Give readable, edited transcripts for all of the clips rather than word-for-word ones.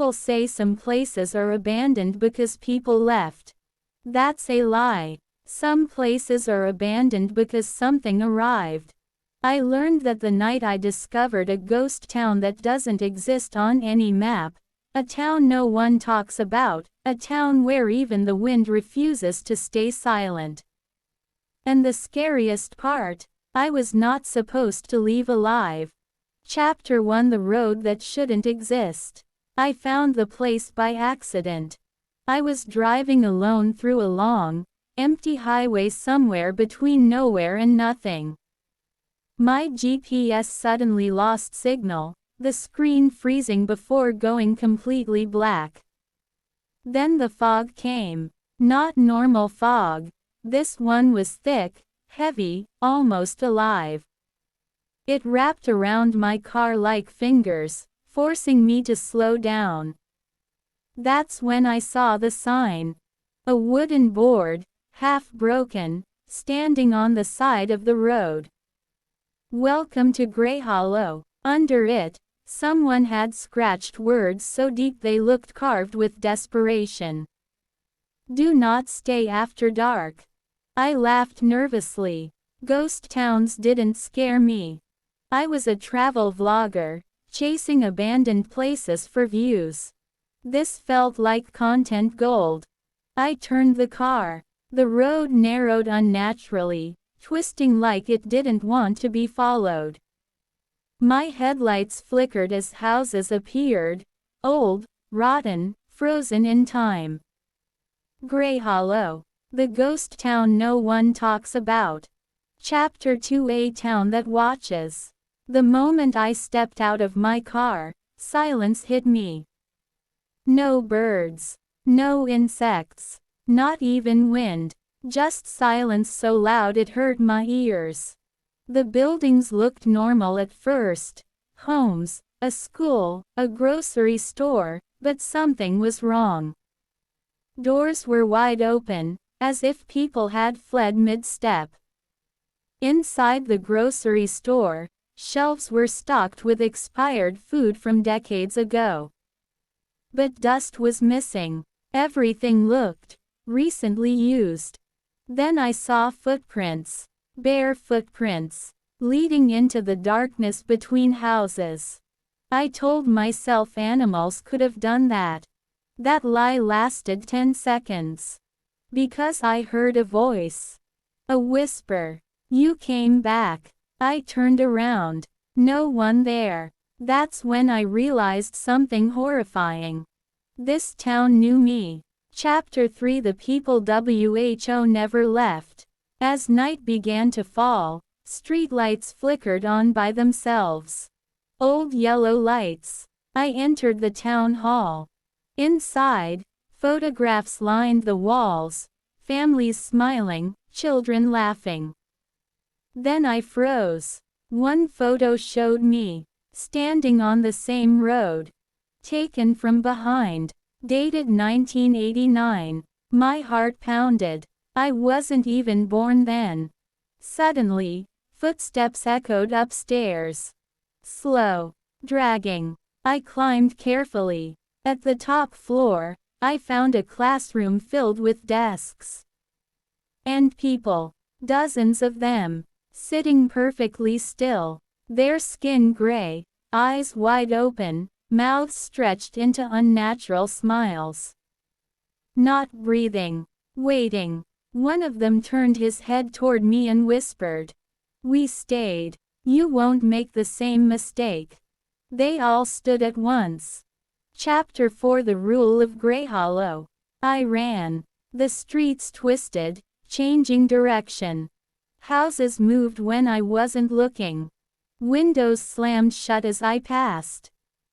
People say some places are abandoned because people left. That's a lie. Some places are abandoned because something arrived. I learned that the night I discovered a ghost town that doesn't exist on any map, a town no one talks about, a town where even the wind refuses to stay silent. And the scariest part, I was not supposed to leave alive. Chapter 1: The Road That Shouldn't Exist. I found the place by accident. I was driving alone through a long, empty highway somewhere between nowhere and nothing. My GPS suddenly lost signal, the screen freezing before going completely black. Then the fog came. Not normal fog. This one was thick, heavy, almost alive. It wrapped around my car like fingers, forcing me to slow down. That's when I saw the sign. A wooden board, half broken, standing on the side of the road. Welcome to Grey Hollow. Under it, someone had scratched words so deep they looked carved with desperation. Do not stay after dark. I laughed nervously. Ghost towns didn't scare me. I was a travel vlogger, chasing abandoned places for views. This felt like content gold. I turned the car. The road narrowed unnaturally, twisting like it didn't want to be followed. My headlights flickered as houses appeared, old, rotten, frozen in time. Grey Hollow. The ghost town no one talks about. Chapter 2: A Town That Watches. The moment I stepped out of my car, silence hit me. No birds. No insects. Not even wind. Just silence so loud it hurt my ears. The buildings looked normal at first. Homes, a school, a grocery store, but something was wrong. Doors were wide open, as if people had fled mid-step. Inside the grocery store, shelves were stocked with expired food from decades ago. But dust was missing. Everything looked recently used. Then I saw footprints. Bare footprints. Leading into the darkness between houses. I told myself animals could have done that. That lie lasted 10 seconds. Because I heard a voice. A whisper. You came back. I turned around. No one there. That's when I realized something horrifying. This town knew me. Chapter 3: The People Who Never Left. As night began to fall, streetlights flickered on by themselves. Old yellow lights. I entered the town hall. Inside, photographs lined the walls, families smiling, children laughing. Then I froze. One photo showed me, standing on the same road. Taken from behind. Dated 1989. My heart pounded. I wasn't even born then. Suddenly, footsteps echoed upstairs. Slow. Dragging. I climbed carefully. At the top floor, I found a classroom filled with desks. And people. Dozens of them. Sitting perfectly still. Their skin gray, eyes wide open, mouths stretched into unnatural smiles. Not breathing. Waiting. One of them turned his head toward me and whispered. We stayed. You won't make the same mistake. They all stood at once. Chapter 4: The Rule of Grey Hollow. I ran. The streets twisted, changing direction. Houses moved when I wasn't looking. Windows slammed shut as I passed.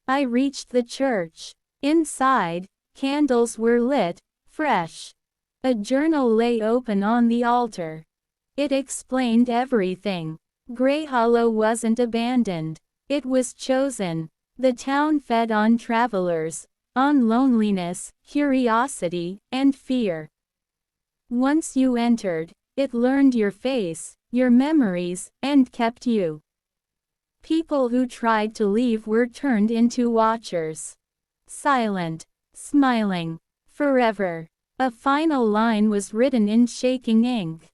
I reached the church. Inside, candles were lit, fresh. A journal lay open on the altar. It explained everything. Grey Hollow wasn't abandoned. It was chosen. The town fed on travelers, on loneliness, curiosity, and fear. Once you entered, it learned your face, your memories, and kept you. People who tried to leave were turned into watchers. Silent. Smiling. Forever. A final line was written in shaking ink.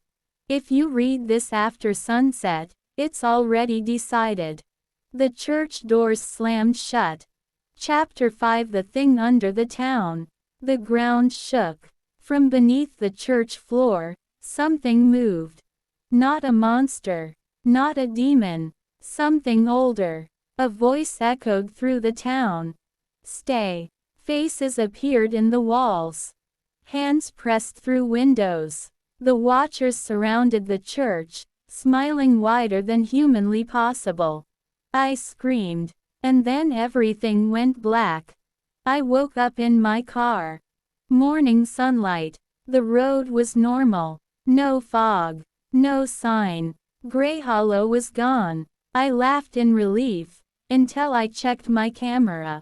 If you read this after sunset, it's already decided. The church doors slammed shut. Chapter 5. The thing under the town. The ground shook. From beneath the church floor, something moved. Not a monster. Not a demon. Something older. A voice echoed through the town. Stay. Faces appeared in the walls. Hands pressed through windows. The watchers surrounded the church, smiling wider than humanly possible. I screamed. And then everything went black. I woke up in my car. Morning sunlight. The road was normal. No fog. No sign. Gray Hollow was gone. I laughed in relief, until I checked my camera.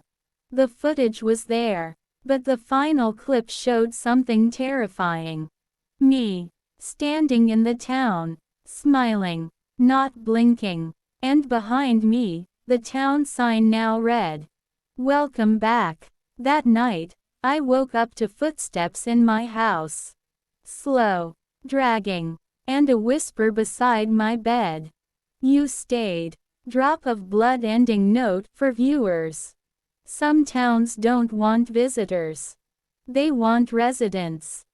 The footage was there, but the final clip showed something terrifying. Me, standing in the town, smiling, not blinking, and behind me, the town sign now read, "Welcome back." That night, I woke up to footsteps in my house. Slow, dragging, and a whisper beside my bed. You stayed. Drop of blood. Ending note for viewers. Some towns don't want visitors. They want residents.